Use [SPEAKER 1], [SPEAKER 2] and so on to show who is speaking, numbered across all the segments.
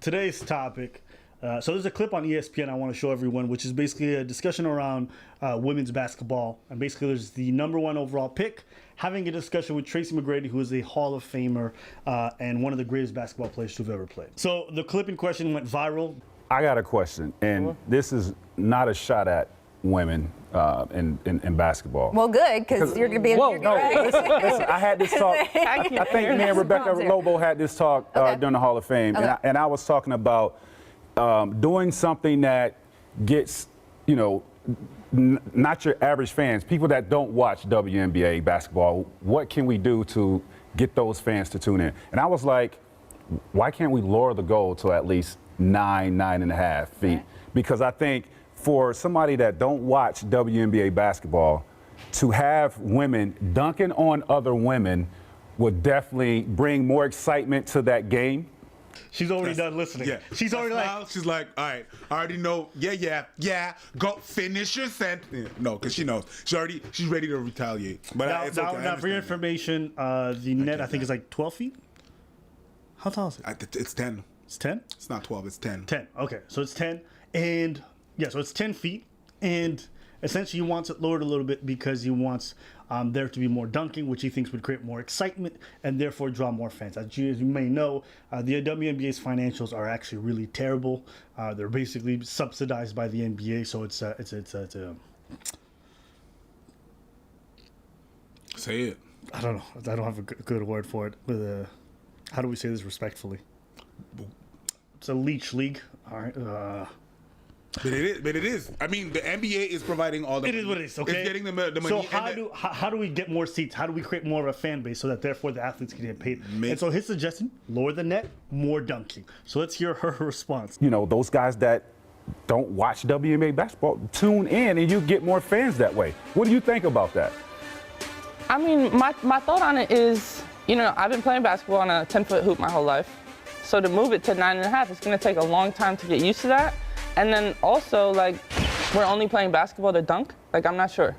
[SPEAKER 1] today's topic. So there's a clip on ESPN I want to show everyone, which is basically a discussion around women's basketball. And basically there's the #1 overall pick having a discussion with Tracy McGrady, who is a Hall of Famer and one of the greatest basketball players to have ever played. So the clip in question went viral.
[SPEAKER 2] I got a question, and this is not a shot at women in basketball.
[SPEAKER 3] Well, good, because you're going to be
[SPEAKER 2] Whoa, no, listen, I had this talk. I think me and Rebecca Lobo had this talk during the Hall of Fame, and I was talking about doing something that gets, not your average fans, people that don't watch WNBA basketball. What can we do to get those fans to tune in? And I was like, why can't we lower the goal to at least 9.5 feet? Right. Because I think for somebody that don't watch WNBA basketball, to have women dunking on other women would definitely bring more excitement to that game.
[SPEAKER 1] She's already done listening. Yeah. She's already
[SPEAKER 4] she's like, all right, I already know. Yeah. Go finish your sentence. Yeah, no, because she knows. She's ready to retaliate. But it's okay.
[SPEAKER 1] Now for your information, the net I think is like 12 feet. How tall is it?
[SPEAKER 4] It's 10.
[SPEAKER 1] It's 10?
[SPEAKER 4] It's not 12. It's 10.
[SPEAKER 1] 10. Okay, so it's 10, and so it's 10 feet, and essentially he wants it lowered a little bit because he wants there to be more dunking, which he thinks would create more excitement and therefore draw more fans. As you may know, the WNBA's financials are actually really terrible. They're basically subsidized by the NBA, so it's
[SPEAKER 4] say it.
[SPEAKER 1] I don't know. I don't have a good word for it. How do we say this respectfully? It's a leech league. All right.
[SPEAKER 4] But it is. I mean, the NBA is providing all the money.
[SPEAKER 1] It is what it is, okay?
[SPEAKER 4] It's getting the money.
[SPEAKER 1] So how do we get more seats? How do we create more of a fan base so that therefore the athletes can get paid? And so his suggestion, lower the net, more dunking. So let's hear her response.
[SPEAKER 2] Those guys that don't watch WNBA basketball, tune in and you get more fans that way. What do you think about that?
[SPEAKER 5] I mean, my thought on it is, I've been playing basketball on a 10-foot hoop my whole life. So to move it to 9.5, it's going to take a long time to get used to that. And then also, we're only playing basketball to dunk? I'm not sure.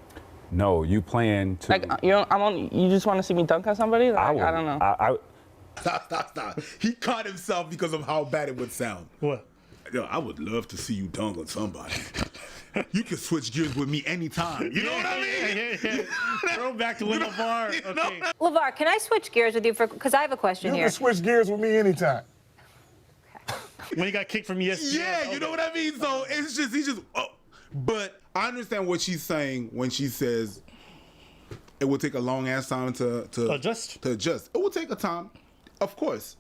[SPEAKER 2] No, you playing to...
[SPEAKER 5] you just want to see me dunk on somebody? I don't know.
[SPEAKER 4] Stop. He caught himself because of how bad it would sound.
[SPEAKER 1] What?
[SPEAKER 4] I would love to see you dunk on somebody. You can switch gears with me anytime. You know what I mean?
[SPEAKER 1] Yeah. Throw back to LeVar. Okay.
[SPEAKER 3] LeVar, can I switch gears with you because I have a question here?
[SPEAKER 6] You can switch gears with me anytime.
[SPEAKER 1] When he got kicked from ESPN.
[SPEAKER 4] Yeah, you know what I mean? So he's just. But I understand what she's saying when she says it will take a long ass time to
[SPEAKER 1] adjust.
[SPEAKER 4] It will take a time, of course.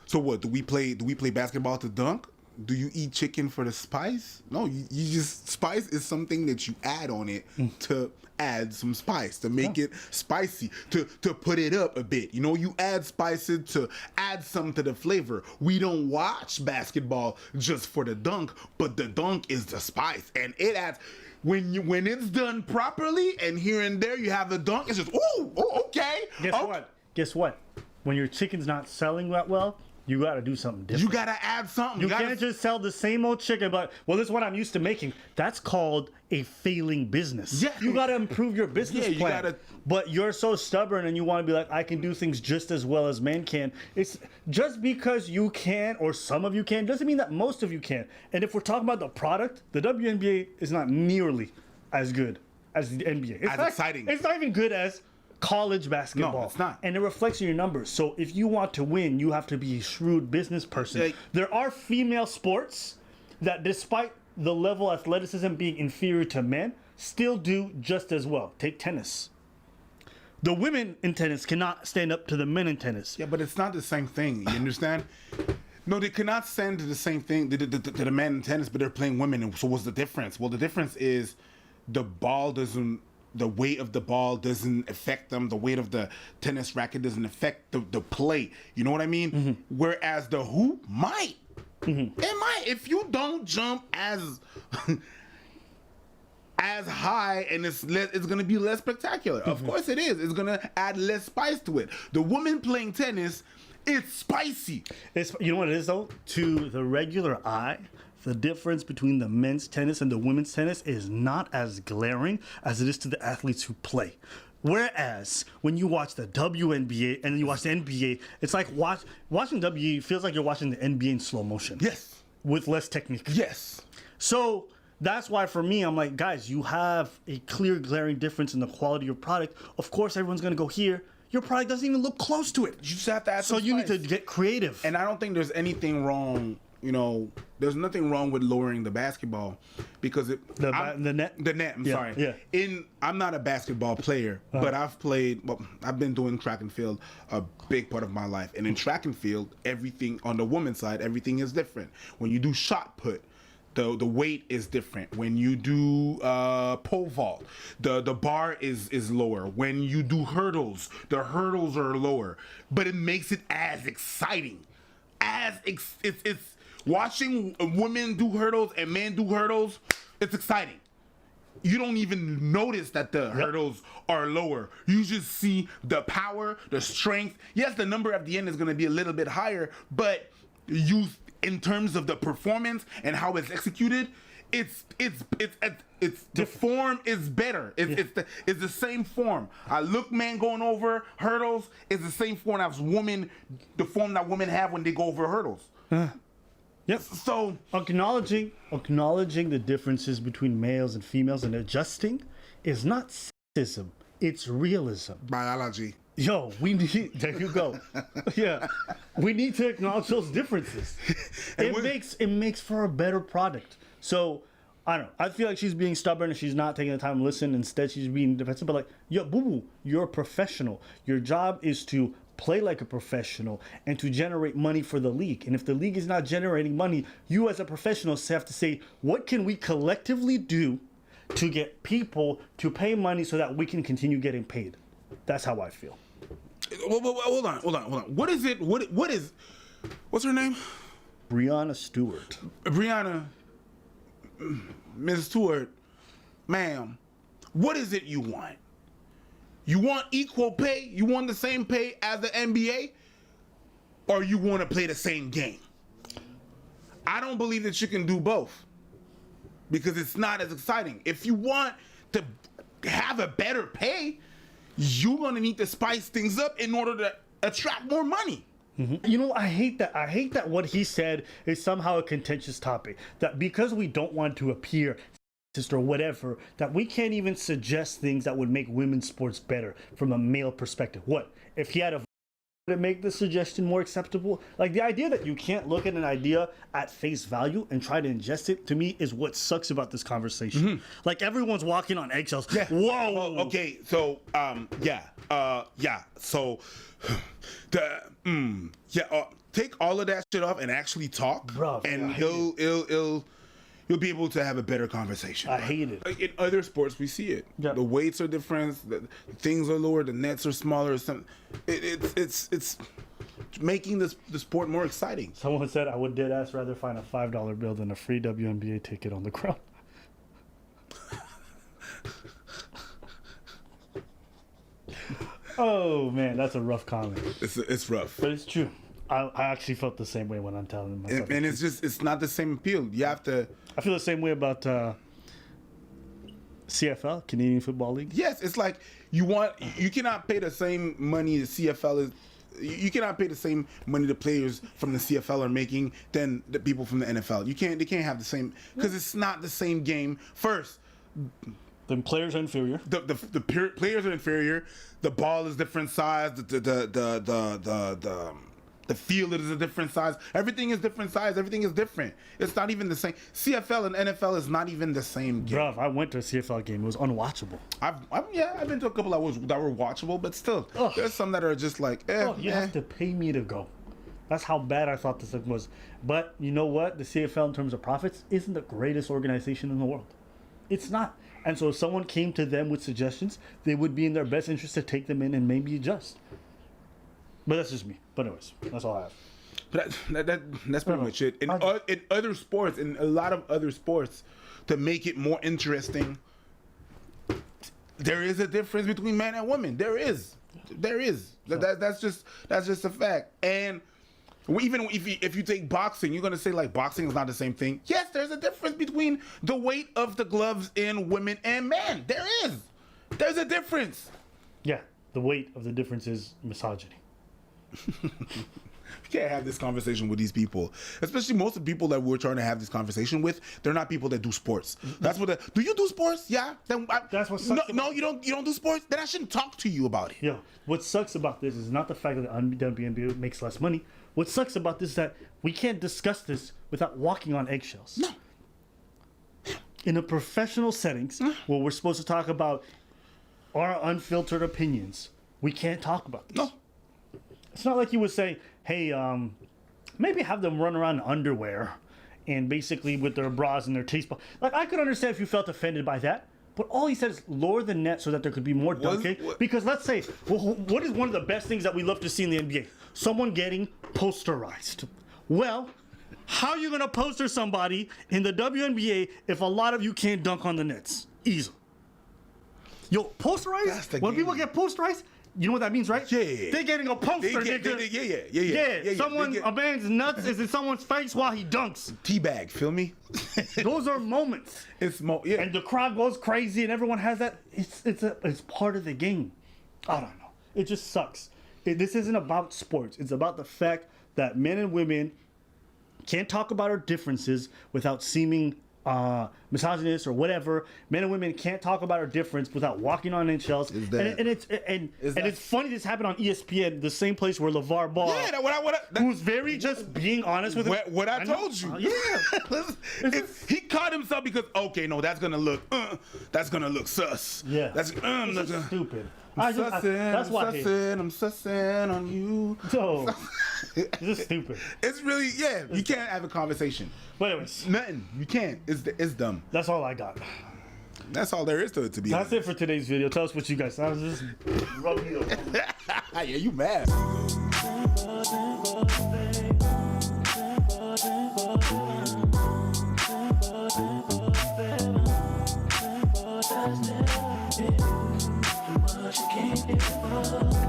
[SPEAKER 4] So what? Do we play basketball to dunk? Do you eat chicken for the spice? No, you just spice is something that you add on it to add some spice, to make it spicy, to put it up a bit. You add spices to add some to the flavor. We don't watch basketball just for the dunk, but the dunk is the spice, and it adds. When it's done properly, and here and there you have the dunk, it's just okay.
[SPEAKER 1] Guess what? When your chicken's not selling that well, you got to do something different.
[SPEAKER 4] You got to add something.
[SPEAKER 1] You can't just sell the same old chicken, but, this is what I'm used to making. That's called a failing business.
[SPEAKER 4] Yeah.
[SPEAKER 1] You got to improve your business plan. But you're so stubborn and you want to be like, I can do things just as well as men can. It's just because you can, or some of you can, doesn't mean that most of you can. And if we're talking about the product, the WNBA is not nearly as good as the NBA. It's
[SPEAKER 4] exciting.
[SPEAKER 1] It's not even good as college basketball.
[SPEAKER 4] No, it's not.
[SPEAKER 1] And it reflects in your numbers. So if you want to win, you have to be a shrewd business person. There are female sports that, despite the level of athleticism being inferior to men, still do just as well. Take tennis. The women in tennis cannot stand up to the men in tennis.
[SPEAKER 4] Yeah, but it's not the same thing. You understand? No, they cannot stand to the same thing to the men in tennis, but they're playing women. And so what's the difference? Well, the difference is the weight of the ball doesn't affect them. The weight of the tennis racket doesn't affect the play. You know what I mean? Mm-hmm. Whereas the hoop might. Mm-hmm. It might. If you don't jump as high, and it's going to be less spectacular. Mm-hmm. Of course it is. It's going to add less spice to it. The woman playing tennis, it's spicy.
[SPEAKER 1] You know what it is, though? To the regular eye, the difference between the men's tennis and the women's tennis is not as glaring as it is to the athletes who play. Whereas when you watch the WNBA and you watch the NBA, it's like watching WNBA feels like you're watching the NBA in slow motion.
[SPEAKER 4] Yes.
[SPEAKER 1] With less technique.
[SPEAKER 4] Yes.
[SPEAKER 1] So that's why for me, I'm like, guys, you have a clear, glaring difference in the quality of your product. Of course, everyone's going to go here. Your product doesn't even look close to it.
[SPEAKER 4] You just have to add
[SPEAKER 1] So
[SPEAKER 4] some
[SPEAKER 1] you need to
[SPEAKER 4] spice.
[SPEAKER 1] get creative.
[SPEAKER 4] And I don't think there's anything wrong. You know, there's nothing wrong with lowering the basketball because
[SPEAKER 1] The net?
[SPEAKER 4] The net. I'm
[SPEAKER 1] Yeah,
[SPEAKER 4] sorry.
[SPEAKER 1] yeah.
[SPEAKER 4] I'm not a basketball player, but I've played. Well, I've been doing track and field a big part of my life, and in track and field, everything on the women's side, everything is different. When you do shot put, the weight is different. When you do pole vault, the bar is lower. When you do hurdles, the hurdles are lower. But it makes it as exciting. It's watching women do hurdles and men do hurdles. It's exciting. You don't even notice that the hurdles are lower. You just see the power, the strength. Yes, the number at the end is going to be a little bit higher, but in terms of the performance and how it's executed, it's the form is better. It's the same form. I look man going over hurdles is the same form as women, the form that women have when they go over hurdles.
[SPEAKER 1] Yep.
[SPEAKER 4] So
[SPEAKER 1] Acknowledging the differences between males and females and adjusting is not sexism. It's realism.
[SPEAKER 4] biology.
[SPEAKER 1] Yo, we need. There you go. Yeah, we need to acknowledge those differences. It makes for a better product. So I don't know. I feel like she's being stubborn and she's not taking the time to listen. Instead, she's being defensive. But like, yo, boo boo, you're a professional. Your job is to play like a professional and to generate money for the league. And if the league is not generating money, you as a professional have to say, what can we collectively do to get people to pay money so that we can continue getting paid? That's how I feel.
[SPEAKER 4] Hold on. What is it? What's her name?
[SPEAKER 1] Breanna Stewart.
[SPEAKER 4] Brianna, Ms. Stewart, ma'am, what is it you want? You want equal pay? You want the same pay as the NBA? Or you want to play the same game? I don't believe that you can do both because it's not as exciting. If you want to have a better pay, you're going to need to spice things up in order to attract more money.
[SPEAKER 1] You know, I hate that. I hate that what he said is somehow a contentious topic. That because we don't want to appear sexist or whatever, that we can't even suggest things that would make women's sports better from a male perspective. What if he had a to make the suggestion more acceptable? Like the idea that you can't look at an idea at face value and try to ingest it, to me, is what sucks about this conversation. Like everyone's walking on eggshells.
[SPEAKER 4] Yeah.
[SPEAKER 1] Whoa.
[SPEAKER 4] Oh, okay. So, So, take all of that shit off and actually talk,
[SPEAKER 1] Bruh,
[SPEAKER 4] and
[SPEAKER 1] I hate
[SPEAKER 4] you'll be able to have a better conversation.
[SPEAKER 1] I hate it.
[SPEAKER 4] In other sports, we see it.
[SPEAKER 1] Yeah.
[SPEAKER 4] The weights are different. The things are lower. The nets are smaller. It's making the sport more exciting.
[SPEAKER 1] Someone said I would dead ass rather find a $5 bill than a free WNBA ticket on the ground. Oh man, that's a rough comment,
[SPEAKER 4] It's rough.
[SPEAKER 1] but it's true. I actually felt the same way when I'm telling myself.
[SPEAKER 4] And it's not the same appeal. You have to.
[SPEAKER 1] I feel the same way about CFL, Canadian Football League.
[SPEAKER 4] Yes, it's like you cannot pay the same money the CFL is. You cannot pay the same money the players from the CFL are making than the people from the NFL. They can't have the same because it's not the same game. First,
[SPEAKER 1] The players are inferior.
[SPEAKER 4] the players are inferior. The ball is different size. The field is a different size. Everything is different size. Everything is different. It's not even the same. CFL and NFL is not even the same game.
[SPEAKER 1] Bruv, I went to a CFL game. It was unwatchable.
[SPEAKER 4] I've been to a couple that were watchable, but still,
[SPEAKER 1] Ugh.
[SPEAKER 4] there's some that are just like,
[SPEAKER 1] You have to pay me to go. That's how bad I thought this thing was. But you know what? The CFL, in terms of profits, isn't the greatest organization in the world. It's not. And so if someone came to them with suggestions, they would be in their best interest to take them in and maybe adjust. But that's just me. But anyways, that's all I have.
[SPEAKER 4] But that's pretty much it. In other sports, in a lot of other sports, to make it more interesting, there is a difference between men and women. There is. That's just a fact. And even if you take boxing, you're gonna say like boxing is not the same thing. Yes, there's a difference between the weight of the gloves in women and men. There's a difference.
[SPEAKER 1] Yeah, the weight of the difference is misogyny.
[SPEAKER 4] You can't have this conversation with these people, especially most of the people that we're trying to have this conversation with. They're not people that do sports. That's what. Do you do sports? Yeah. Then
[SPEAKER 1] That's what sucks
[SPEAKER 4] No, you don't. You don't do sports. Then I shouldn't talk to you about it.
[SPEAKER 1] Yo, what sucks about this is not the fact that the WNBA makes less money. What sucks about this is that we can't discuss this without walking on eggshells.
[SPEAKER 4] No.
[SPEAKER 1] In a professional settings where we're supposed to talk about our unfiltered opinions, we can't talk about this.
[SPEAKER 4] No.
[SPEAKER 1] It's not like you would say, hey, maybe have them run around in underwear and basically with their bras and their taste. Like, I could understand if you felt offended by that. But all he said is lower the net so that there could be more dunking. Because let's say, well, what is one of the best things that we love to see in the NBA? Someone getting posterized. Well, how are you going to poster somebody in the WNBA if a lot of you can't dunk on the nets? Easy. Yo, posterized? When people get posterized, you know what that means, right?
[SPEAKER 4] Yeah.
[SPEAKER 1] They're getting a poster, nigga. Yeah. Someone, a man's nuts is in someone's face while he dunks.
[SPEAKER 4] Teabag, feel me?
[SPEAKER 1] Those are moments.
[SPEAKER 4] Yeah.
[SPEAKER 1] And the crowd goes crazy and everyone has that. It's part of the game. I don't know. It just sucks. This isn't about sports. It's about the fact that men and women can't talk about our differences without seeming misogynist or whatever. Men and women can't talk about our difference without walking on eggshells. It's funny this happened on ESPN, the same place where LeVar Ball, who's very just being honest with
[SPEAKER 4] what I told you.
[SPEAKER 1] Yeah.
[SPEAKER 4] He caught himself because that's gonna look sus.
[SPEAKER 1] Yeah.
[SPEAKER 4] That's
[SPEAKER 1] stupid.
[SPEAKER 4] I'm
[SPEAKER 1] that's why
[SPEAKER 4] I'm sussing on you.
[SPEAKER 1] So it's just stupid.
[SPEAKER 4] It's really you can't have a conversation.
[SPEAKER 1] But anyways,
[SPEAKER 4] Nothing. You can't. It's dumb.
[SPEAKER 1] that's all I got.
[SPEAKER 4] That's all there is to it, to be
[SPEAKER 1] That's
[SPEAKER 4] honest.
[SPEAKER 1] it for today's video. Tell us what you guys. I was just rubbing you up.
[SPEAKER 4] Yeah, you mad.
[SPEAKER 6] Can't